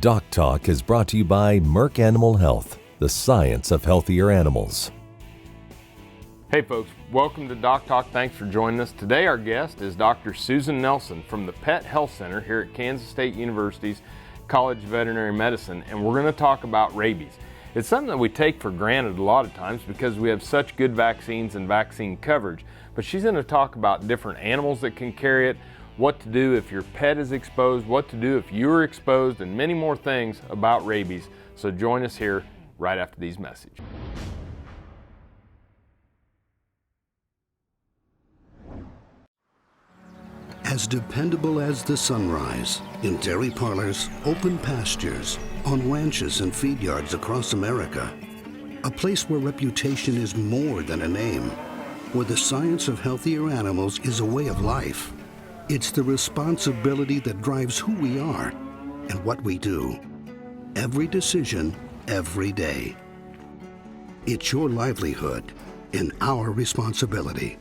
DocTalk is brought to you by Merck Animal Health, the science of healthier animals. Hey folks, welcome to DocTalk. Thanks for joining us. Today our guest is Dr. Susan Nelson from the Pet Health Center here at Kansas State University's College of Veterinary Medicine, and we're going to talk about rabies. It's something that we take for granted a lot of times because we have such good vaccines and vaccine coverage, but she's going to talk about different animals that can carry it, what to do if your pet is exposed, what to do if you're exposed, and many more things about rabies. So join us here right after these messages. As dependable as the sunrise, in dairy parlors, open pastures, on ranches and feed yards across America, a place where reputation is more than a name, where the science of healthier animals is a way of life. It's the responsibility that drives who we are and what we do. Every decision, every day. It's your livelihood and our responsibility.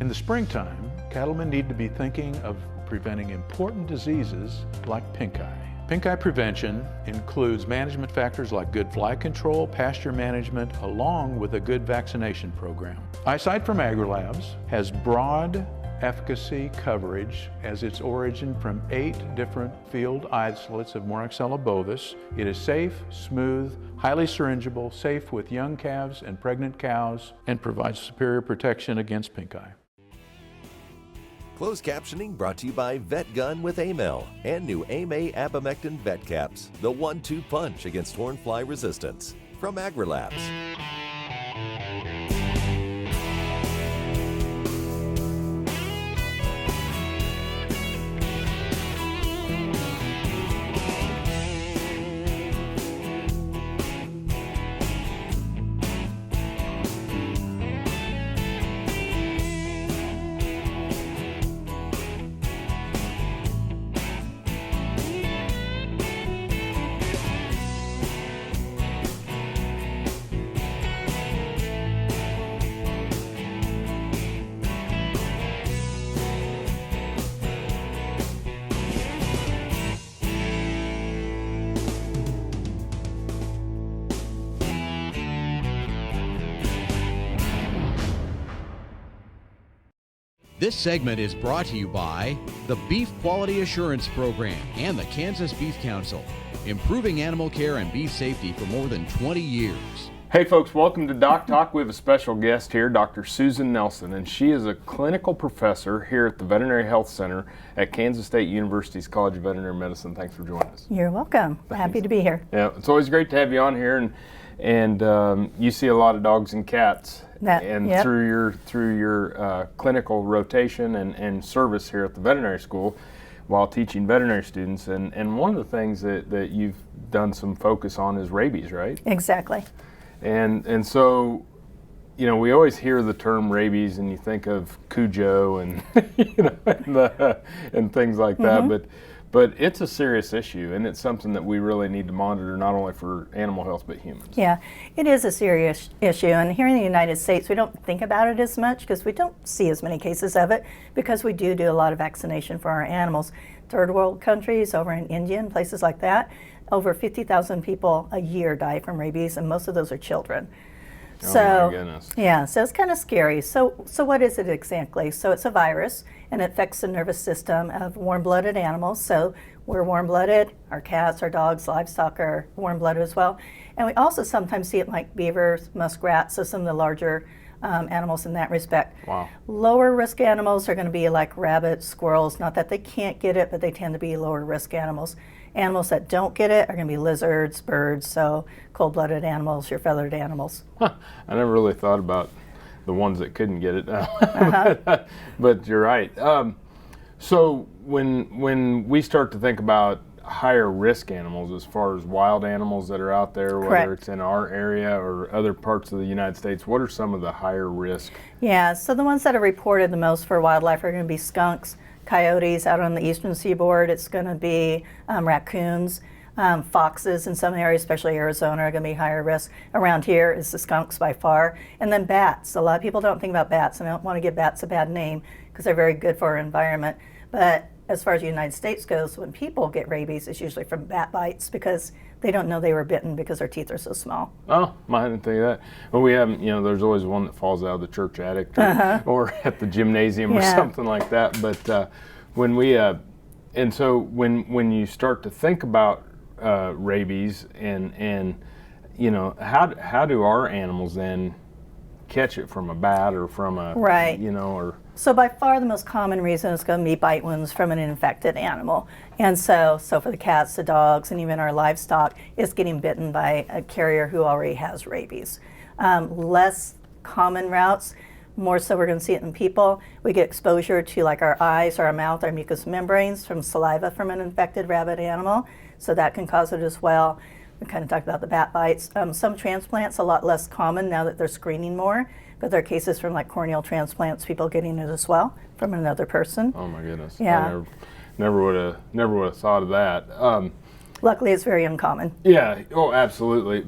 In the springtime, cattlemen need to be thinking of preventing important diseases like pink eye. Pink eye prevention includes management factors like good fly control, pasture management, along with a good vaccination program. Eyesight from AgriLabs has broad efficacy coverage as its origin from 8 different field isolates of Moraxella bovis. It is safe, smooth, highly syringeable, safe with young calves and pregnant cows, and provides superior protection against pink eye. Closed captioning brought to you by VetGun with Amel and new AMA Abamectin Vet Caps, the 1-2 punch against hornfly resistance from AgriLabs. This segment is brought to you by the Beef Quality Assurance Program and the Kansas Beef Council, improving animal care and beef safety for more than 20 years. Hey folks, welcome to DocTalk. We have a special guest here, Dr. Susan Nelson, and she is a clinical professor here at the Veterinary Health Center at Kansas State University's College of Veterinary Medicine. Thanks for joining us. You're welcome. Happy to be here. Yeah, it's always great to have you on here, and you see a lot of dogs and cats. Yep. Through your clinical rotation and service here at the veterinary school while teaching veterinary students, and one of the things that you've done some focus on is rabies, right? Exactly. And so, you know, we always hear the term rabies and you think of Cujo and and things like that, but it's a serious issue, and it's something that we really need to monitor, not only for animal health but humans. Yeah, it is a serious issue, and here in the United States we don't think about it as much because we don't see as many cases of it because we do a lot of vaccination for our animals. Third world countries, over in India and places like that, over 50,000 people a year die from rabies, and most of those are children. Oh my goodness. Yeah, so it's kind of scary. So what is it exactly? So it's a virus, and it affects the nervous system of warm-blooded animals. So we're warm-blooded, our cats, our dogs, livestock are warm-blooded as well. And we also sometimes see it like beavers, muskrats, so some of the larger animals in that respect. Wow. Lower risk animals are going to be like rabbits, squirrels, not that they can't get it, but they tend to be lower risk animals. Animals that don't get it are going to be lizards, birds, so cold-blooded animals, your feathered animals. I never really thought about the ones that couldn't get it. But you're right. So when we start to think about higher risk animals, as far as wild animals that are out there, whether Correct. it's in our area or other parts of the United States, what are some of the higher risk? Yeah, so the ones that are reported the most for wildlife are going to be skunks, coyotes out on the eastern seaboard. It's going to be raccoons, foxes in some areas, especially Arizona, are going to be higher risk. Around here is the skunks by far. And then bats. A lot of people don't think about bats, and I don't want to give bats a bad name because they're very good for our environment. But as far as the United States goes, when people get rabies, it's usually from bat bites because they don't know they were bitten because their teeth are so small. Oh, I didn't think of that. Well, we have, there's always one that falls out of the church attic or at the gymnasium or something like that. But when we, and so when you start to think about rabies and how do our animals then catch it from a bat or from a, or... So by far the most common reason is going to be bite wounds from an infected animal. And so for the cats, the dogs, and even our livestock, is getting bitten by a carrier who already has rabies. Less common routes, more so we're going to see it in people. We get exposure to like our eyes, our mouth, our mucous membranes from saliva from an infected rabid animal. So that can cause it as well. We kind of talked about the bat bites. Some transplants, a lot less common now that they're screening more. But there are cases from like corneal transplants, people getting it as well from another person. Oh my goodness! Yeah, I never would have thought of that. Luckily, it's very uncommon. Yeah. Oh, absolutely.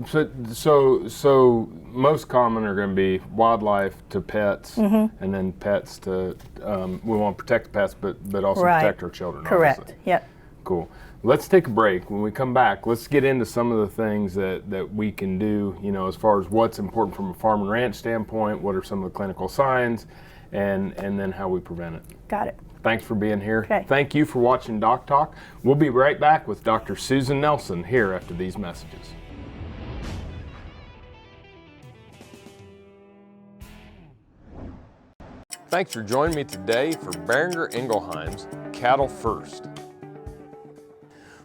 So most common are going to be wildlife to pets, and then pets to. We want to protect the pets, but also protect our children. Correct. Obviously. Yep. Cool. Let's take a break. When we come back, let's get into some of the things that we can do, as far as what's important from a farm and ranch standpoint, what are some of the clinical signs, and then how we prevent it. Got it. Thanks for being here. Okay. Thank you for watching DocTalk. We'll be right back with Dr. Susan Nelson here after these messages. Thanks for joining me today for Boehringer Ingelheim's Cattle First.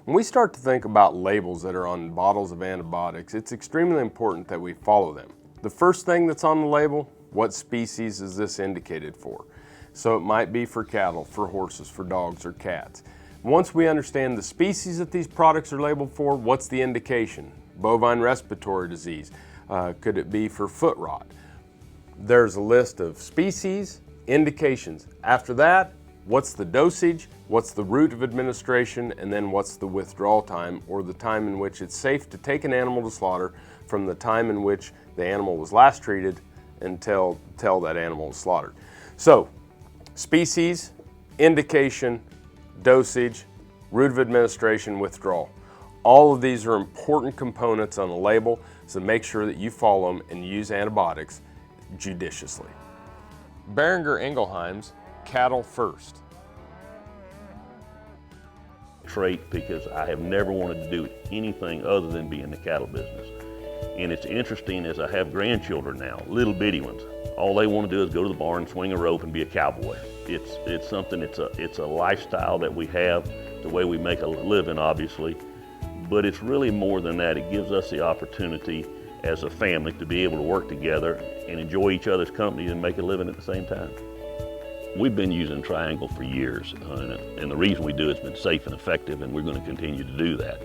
When we start to think about labels that are on bottles of antibiotics, it's extremely important that we follow them. The first thing that's on the label, what species is this indicated for? So it might be for cattle, for horses, for dogs, or cats. Once we understand the species that these products are labeled for, what's the indication? Bovine respiratory disease. Could it be for foot rot? There's a list of species, indications. After that, what's the dosage, what's the route of administration, and then what's the withdrawal time, or the time in which it's safe to take an animal to slaughter from the time in which the animal was last treated until that animal was slaughtered. So, species, indication, dosage, route of administration, withdrawal. All of these are important components on the label, so make sure that you follow them and use antibiotics judiciously. Boehringer Ingelheim's Cattle First. Trait because I have never wanted to do anything other than be in the cattle business. And it's interesting as I have grandchildren now, little bitty ones. All they want to do is go to the barn, swing a rope, and be a cowboy. It's something. It's a lifestyle that we have, the way we make a living, obviously. But it's really more than that. It gives us the opportunity as a family to be able to work together and enjoy each other's company and make a living at the same time. We've been using Triangle for years, and the reason we do it's been safe and effective, and we're going to continue to do that.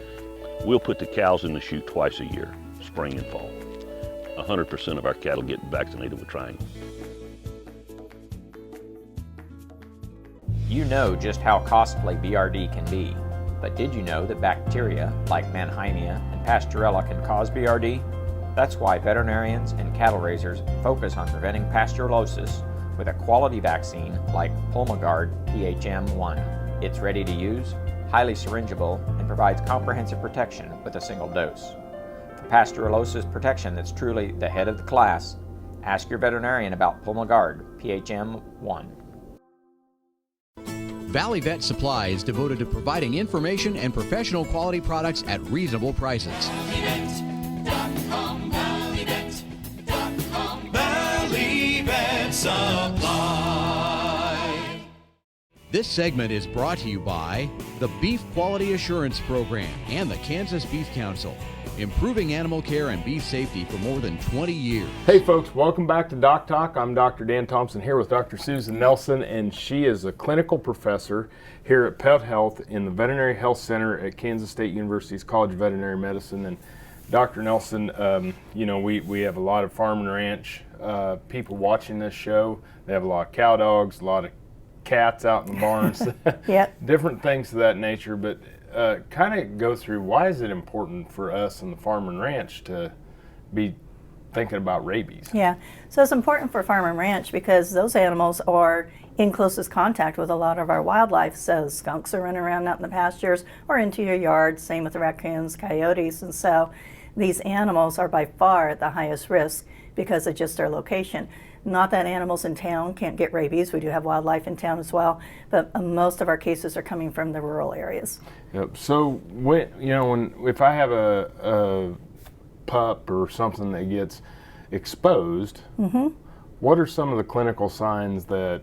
We'll put the cows in the chute twice a year, spring and fall. 100% of our cattle get vaccinated with Triangle. You know just how costly BRD can be, but did you know that bacteria like Mannheimia and Pasteurella can cause BRD? That's why veterinarians and cattle raisers focus on preventing pasteurellosis with a quality vaccine like Pulmogard PHM1. It's ready to use, highly syringeable, and provides comprehensive protection with a single dose. For pasteurellosis protection that's truly the head of the class, ask your veterinarian about Pulmogard PHM1. Valley Vet Supply is devoted to providing information and professional quality products at reasonable prices. Supply. This segment is brought to you by the Beef Quality Assurance Program and the Kansas Beef Council, improving animal care and beef safety for more than 20 years. Hey folks, welcome back to DocTalk. I'm Dr. Dan Thompson here with Dr. Susan Nelson, and she is a clinical professor here at Pet Health in the Veterinary Health Center at Kansas State University's College of Veterinary Medicine. And Dr. Nelson, we have a lot of farm and ranch people watching this show. They have a lot of cow dogs, a lot of cats out in the barns, Yep. different things of that nature. But kind of go through, why is it important for us in the farm and ranch to be thinking about rabies? Yeah, so it's important for farm and ranch because those animals are in closest contact with a lot of our wildlife. So skunks are running around out in the pastures or into your yard, same with the raccoons, coyotes, and so these animals are by far at the highest risk because of just their location. Not that animals in town can't get rabies. We do have wildlife in town as well, but most of our cases are coming from the rural areas. Yep. So if I have a pup or something that gets exposed, what are some of the clinical signs that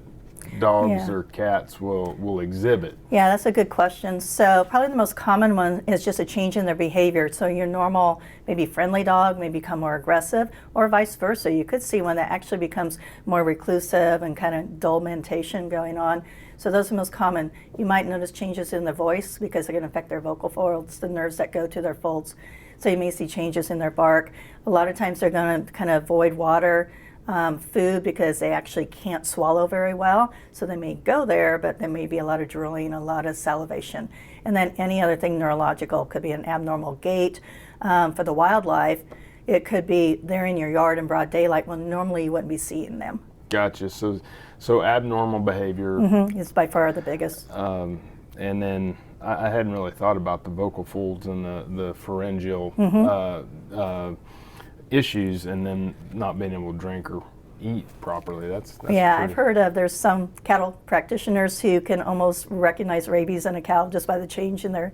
dogs or cats will exhibit? Yeah, that's a good question. So probably the most common one is just a change in their behavior. So your normal, maybe friendly dog may become more aggressive, or vice versa. You could see one that actually becomes more reclusive and kind of dull mentation going on. So those are the most common. You might notice changes in their voice because they're going to affect their vocal folds, the nerves that go to their folds. So you may see changes in their bark. A lot of times they're going to kind of avoid water, food, because they actually can't swallow very well. So they may go there, but there may be a lot of drooling, a lot of salivation. And then any other thing neurological, could be an abnormal gait. For the wildlife, it could be they're in your yard in broad daylight when normally you wouldn't be seeing them. Gotcha. So abnormal behavior is by far the biggest. And then I hadn't really thought about the vocal folds and the pharyngeal issues, and then not being able to drink or eat properly. That's yeah, I've heard of, there's some cattle practitioners who can almost recognize rabies in a cow just by the change in their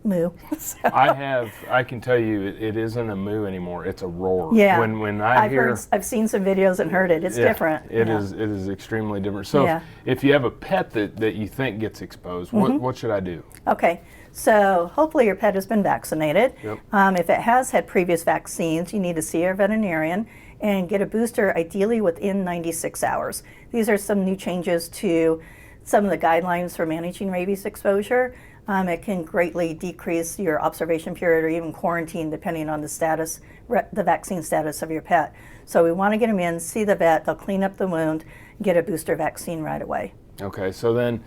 moo. So. I can tell you it isn't a moo anymore, it's a roar. Yeah. When I've seen some videos and heard it. It's different. It is extremely different. So if you have a pet that you think gets exposed, what should I do? Okay. So hopefully your pet has been vaccinated. Yep. If it has had previous vaccines, you need to see your veterinarian and get a booster ideally within 96 hours. These are some new changes to some of the guidelines for managing rabies exposure. It can greatly decrease your observation period or even quarantine depending on the status, the vaccine status of your pet. So we want to get them in, see the vet, they'll clean up the wound, get a booster vaccine right away. Okay, so then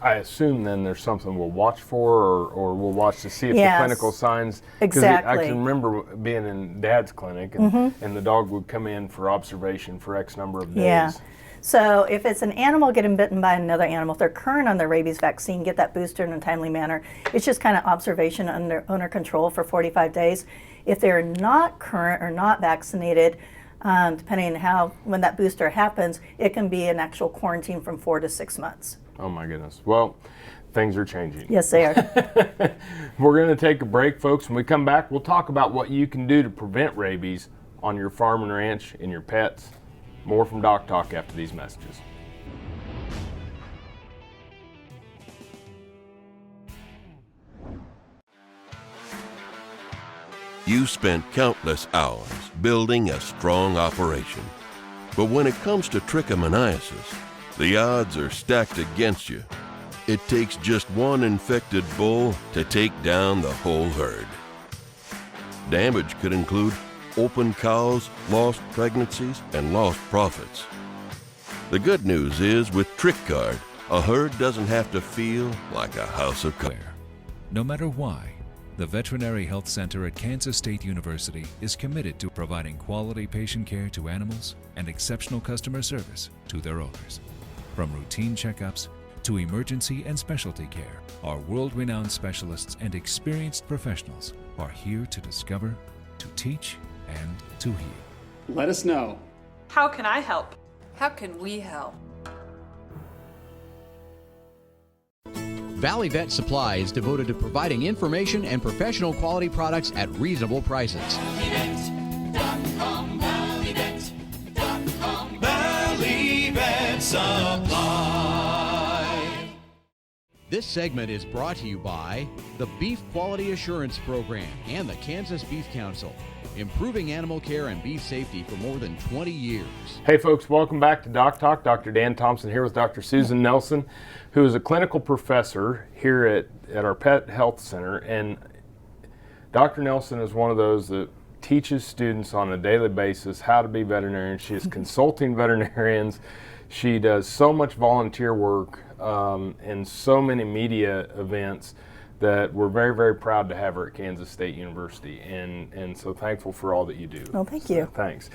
I assume then there's something we'll watch for, or we'll watch to see if the clinical signs. Exactly. I can remember being in Dad's clinic, and the dog would come in for observation for X number of days. Yeah. So if it's an animal getting bitten by another animal, if they're current on their rabies vaccine, get that booster in a timely manner. It's just kind of observation under owner control for 45 days. If they're not current or not vaccinated, depending on when that booster happens, it can be an actual quarantine from 4 to 6 months. Oh my goodness. Well, things are changing. Yes, they are. We're going to take a break, folks. When we come back, we'll talk about what you can do to prevent rabies on your farm and ranch and your pets. More from DocTalk after these messages. You spent countless hours building a strong operation. But when it comes to trichomoniasis, the odds are stacked against you. It takes just one infected bull to take down the whole herd. Damage could include open cows, lost pregnancies, and lost profits. The good news is, with TrichGuard, a herd doesn't have to feel like a house of cards. No matter why, the Veterinary Health Center at Kansas State University is committed to providing quality patient care to animals and exceptional customer service to their owners. From routine checkups to emergency and specialty care, our world-renowned specialists and experienced professionals are here to discover, to teach, and to heal. Let us know. How can I help? How can we help? Valley Vet Supply is devoted to providing information and professional quality products at reasonable prices. ValleyVet.com, ValleyVet.com, Valley Vet Supply. This segment is brought to you by the Beef Quality Assurance Program and the Kansas Beef Council, improving animal care and beef safety for more than 20 years. Hey folks, welcome back to DocTalk. Dr. Dan Thompson here with Dr. Susan Nelson, who is a clinical professor here at our Pet Health Center. And Dr. Nelson is one of those that teaches students on a daily basis how to be veterinarians. She is consulting veterinarians. She does so much volunteer work and so many media events that we're very, very proud to have her at Kansas State University, and so thankful for all that you do. Well, thank you. Thanks.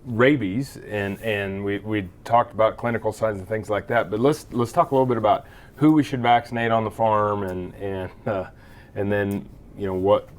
rabies, and we talked about clinical signs and things like that. But let's talk a little bit about who we should vaccinate on the farm, and then what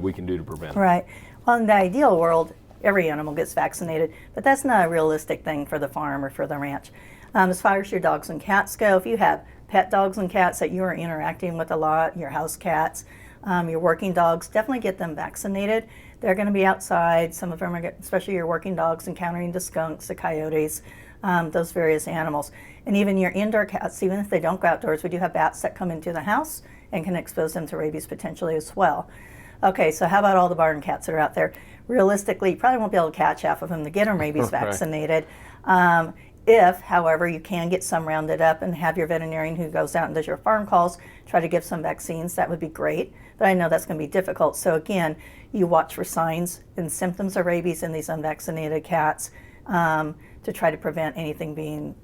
we can do to prevent it. Right. Well, in the ideal world, every animal gets vaccinated, but that's not a realistic thing for the farm or for the ranch. As far as your dogs and cats go, if you have pet dogs and cats that you are interacting with a lot, your house cats, your working dogs, definitely get them vaccinated. They're going to be outside. Some of them are, especially your working dogs, encountering the skunks, the coyotes, those various animals. And even your indoor cats, even if they don't go outdoors, we do have bats that come into the house and can expose them to rabies potentially as well. Okay, so how about all the barn cats that are out there? Realistically, you probably won't be able to catch half of them to get them rabies vaccinated. If, however, you can get some rounded up and have your veterinarian who goes out and does your farm calls try to give some vaccines, that would be great. But I know that's going to be difficult. So again, you watch for signs and symptoms of rabies in these unvaccinated cats to try to prevent anything being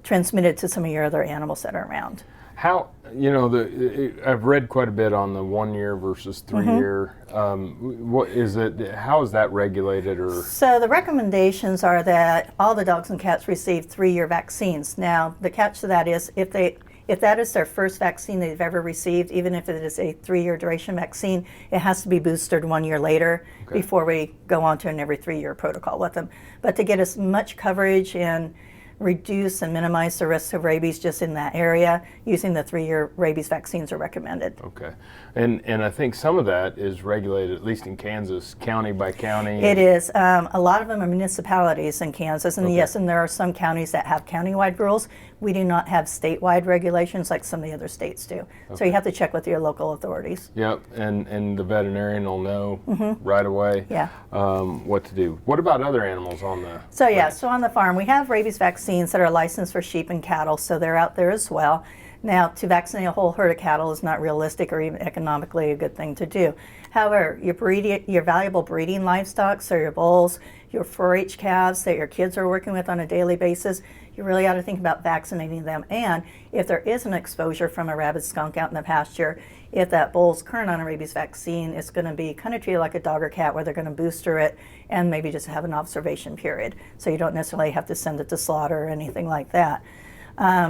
transmitted to some of your other animals that are around. How, I've read quite a bit on the 1 year versus 3 year. What is it? How is that regulated? Or so the recommendations are that all the dogs and cats receive 3-year vaccines. Now the catch to that is if that is their first vaccine they've ever received, even if it is a 3-year duration vaccine, it has to be boosted 1 year later before we go on to an every 3-year protocol with them. But to get as much coverage and reduce and minimize the risk of rabies just in that area, using the 3-year rabies vaccines are recommended. Okay. And I think some of that is regulated, at least in Kansas, county by county. It is. A lot of them are municipalities in Kansas, and yes, and there are some counties that have countywide rules. We do not have statewide regulations like some of the other states do. So you have to check with your local authorities. Yep, and the veterinarian will know right away what to do. What about other animals on the So so on the farm we have rabies vaccines that are licensed for sheep and cattle, so they're out there as well. Now, to vaccinate a whole herd of cattle is not realistic or even economically a good thing to do. However, your valuable breeding livestock, so your bulls, your 4-H calves that your kids are working with on a daily basis, you really ought to think about vaccinating them. And if there is an exposure from a rabid skunk out in the pasture, if that bull's current on a rabies vaccine, it's going to be kind of treated like a dog or cat where they're going to booster it and maybe just have an observation period. So you don't necessarily have to send it to slaughter or anything like that.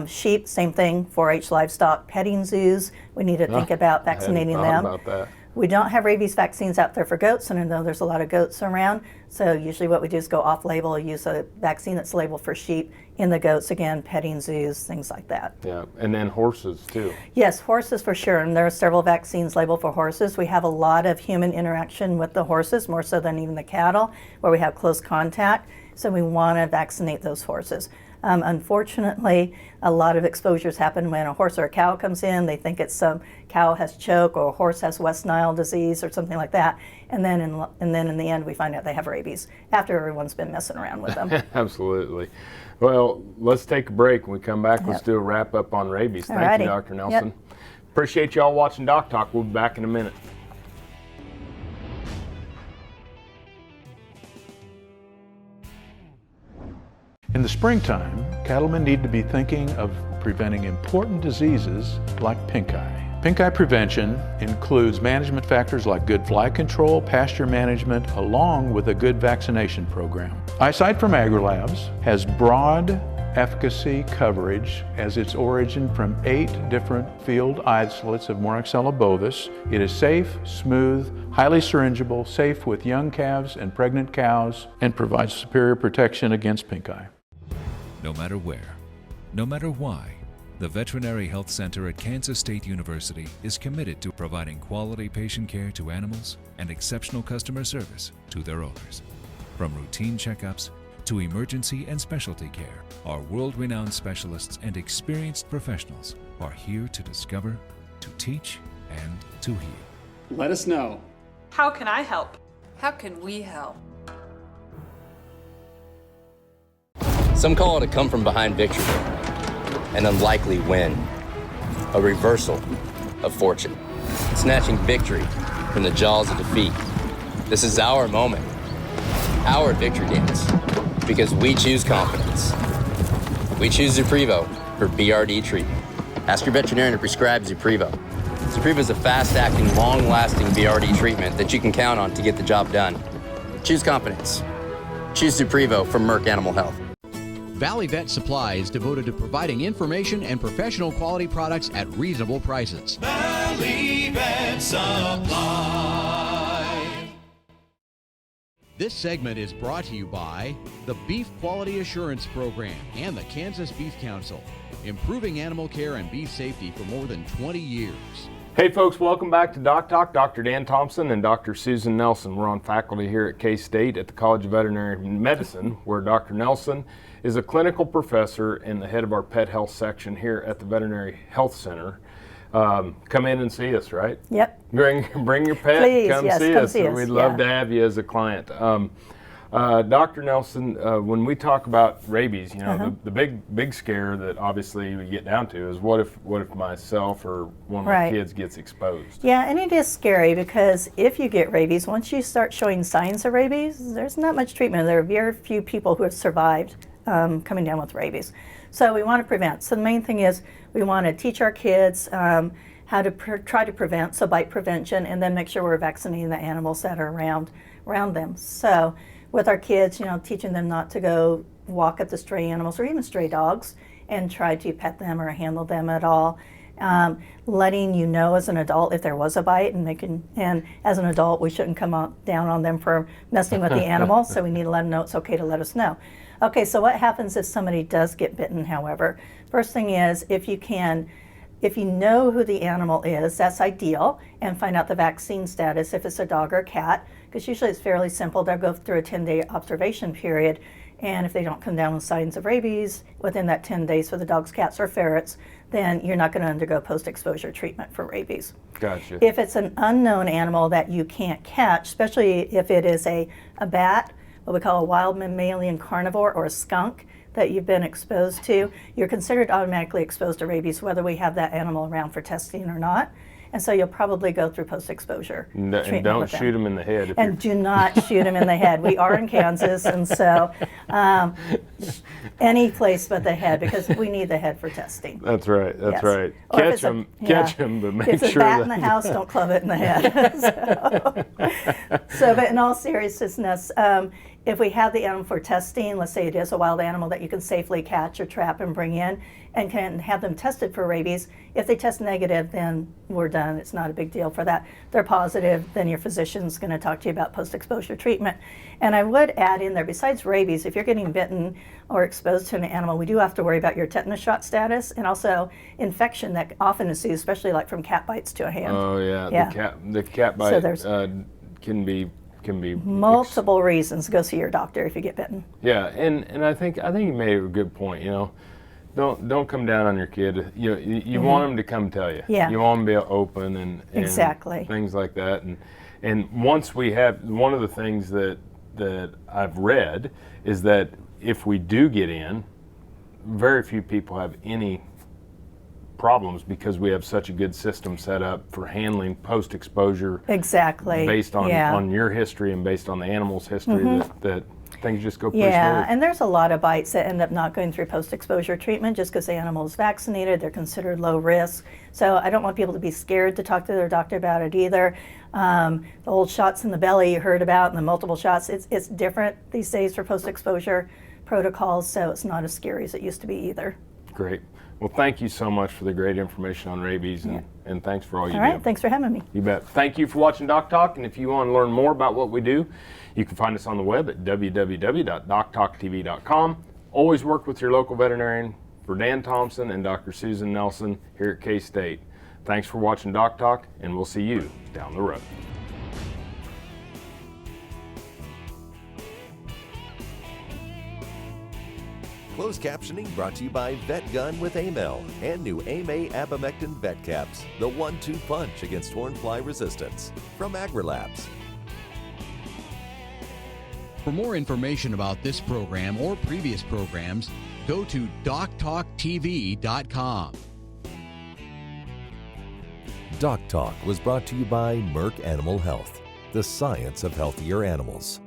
Sheep, same thing, 4-H livestock, petting zoos, we need to think about vaccinating them. About that. We don't have rabies vaccines out there for goats, and I know there's a lot of goats around, so usually what we do is go off-label, use a vaccine that's labeled for sheep in the goats, again, petting zoos, things like that. Yeah, and then horses too. Yes, horses for sure, and there are several vaccines labeled for horses. We have a lot of human interaction with the horses, more so than even the cattle, where we have close contact, so we want to vaccinate those horses. Unfortunately, a lot of exposures happen when a horse or a cow comes in. They think it's some cow has choke or a horse has West Nile disease or something like that, and then in the end we find out they have rabies after everyone's been messing around with them. Absolutely. Well, let's take a break. When we come back, let's do a wrap up on rabies. Thank you, Dr. Nelson. Appreciate y'all watching DocTalk. We'll be back in a minute. In the springtime, cattlemen need to be thinking of preventing important diseases like pink eye. Pink eye prevention includes management factors like good fly control, pasture management, along with a good vaccination program. Eyesight from AgriLabs has broad efficacy coverage as its origin from 8 different field isolates of Moraxella bovis. It is safe, smooth, highly syringeable, safe with young calves and pregnant cows, and provides superior protection against pink eye. No matter where, no matter why, the Veterinary Health Center at Kansas State University is committed to providing quality patient care to animals and exceptional customer service to their owners. From routine checkups to emergency and specialty care, our world-renowned specialists and experienced professionals are here to discover, to teach, and to heal. Let us know. How can I help? How can we help? Some call it a come-from-behind victory, an unlikely win, a reversal of fortune, snatching victory from the jaws of defeat. This is our moment, our victory dance, because we choose confidence. We choose Zuprevo for BRD treatment. Ask your veterinarian to prescribe Zuprevo. Zuprevo is a fast-acting, long-lasting BRD treatment that you can count on to get the job done. Choose confidence. Choose Suprevo from Merck Animal Health. Valley Vet Supply is devoted to providing information and professional quality products at reasonable prices. Valley Vet Supply. This segment is brought to you by the Beef Quality Assurance Program and the Kansas Beef Council, improving animal care and beef safety for more than 20 years. Hey folks, welcome back to DocTalk. Dr. Dan Thompson and Dr. Susan Nelson. We're on faculty here at K-State at the College of Veterinary Medicine, where Dr. Nelson is a clinical professor and the head of our pet health section here at the Veterinary Health Center. Come in and see us, right? Yep. Bring your pet. Please, come yes, see come us. see us, We'd love yeah. to have you as a client. Dr. Nelson, when we talk about rabies, you know, the big scare that obviously we get down to is what if myself or one of my kids gets exposed? Yeah, and it is scary because if you get rabies, once you start showing signs of rabies, there's not much treatment. There are very few people who have survived coming down with rabies. So we want to prevent. So the main thing is we want to teach our kids how to try to prevent, so bite prevention, and then make sure we're vaccinating the animals that are around them. So with our kids, you know, teaching them not to go walk at the stray animals or even stray dogs and try to pet them or handle them at all. Letting you know as an adult if there was a bite, and as an adult we shouldn't come down on them for messing with the animal, so we need to let them know it's okay to let us know. Okay, so what happens if somebody does get bitten, however? First thing is, if you know who the animal is, that's ideal, and find out the vaccine status if it's a dog or a cat, because usually it's fairly simple. They'll go through a 10-day observation period, and if they don't come down with signs of rabies within that 10 days for the dogs, cats, or ferrets, then you're not going to undergo post-exposure treatment for rabies. Gotcha. If it's an unknown animal that you can't catch, especially if it is a bat, what we call a wild mammalian carnivore, or a skunk that you've been exposed to, you're considered automatically exposed to rabies whether we have that animal around for testing or not. And so you'll probably go through post-exposure treatment. And don't shoot them in the head. And do not shoot them in the head. We are in Kansas, and so any place but the head, because we need the head for testing. That's right. That's right. Or Catch them, but make sure. If it's a bat in the house, don't club it in the head. But in all seriousness, if we have the animal for testing, let's say it is a wild animal that you can safely catch or trap and bring in, and can have them tested for rabies. If they test negative, then we're done. It's not a big deal for that. If they're positive, then your physician's going to talk to you about post-exposure treatment. And I would add in there, besides rabies, if you're getting bitten or exposed to an animal, we do have to worry about your tetanus shot status and also infection that often ensues, especially like from cat bites to a hand. Oh yeah. The cat bite can be multiple reasons to go see your doctor if you get bitten. Yeah, and I think you made a good point. You know, don't come down on your kid. You want them to come tell you. Yeah. You want them to be open and exactly things like that. And once we have, one of the things that I've read is that if we do get in, very few people have any problems because we have such a good system set up for handling post-exposure. Exactly. Based on your history and based on the animal's history, that things just go pretty smooth. And there's a lot of bites that end up not going through post-exposure treatment just because the animal is vaccinated. They're considered low risk. So I don't want people to be scared to talk to their doctor about it either. The old shots in the belly you heard about and the multiple shots, it's different these days for post-exposure protocols, so it's not as scary as it used to be either. Great. Well, thank you so much for the great information on rabies, and thanks for all you do. All right, thanks for having me. You bet. Thank you for watching DocTalk, and if you want to learn more about what we do, you can find us on the web at www.doctalktv.com. Always work with your local veterinarian. For Dan Thompson and Dr. Susan Nelson here at K-State. Thanks for watching DocTalk, and we'll see you down the road. Closed captioning brought to you by Vet Gun with Amel and new AMA Abamectin Vet Caps, the 1-2 punch against hornfly resistance from AgriLabs. For more information about this program or previous programs, go to DocTalkTV.com. DocTalk was brought to you by Merck Animal Health, the science of healthier animals.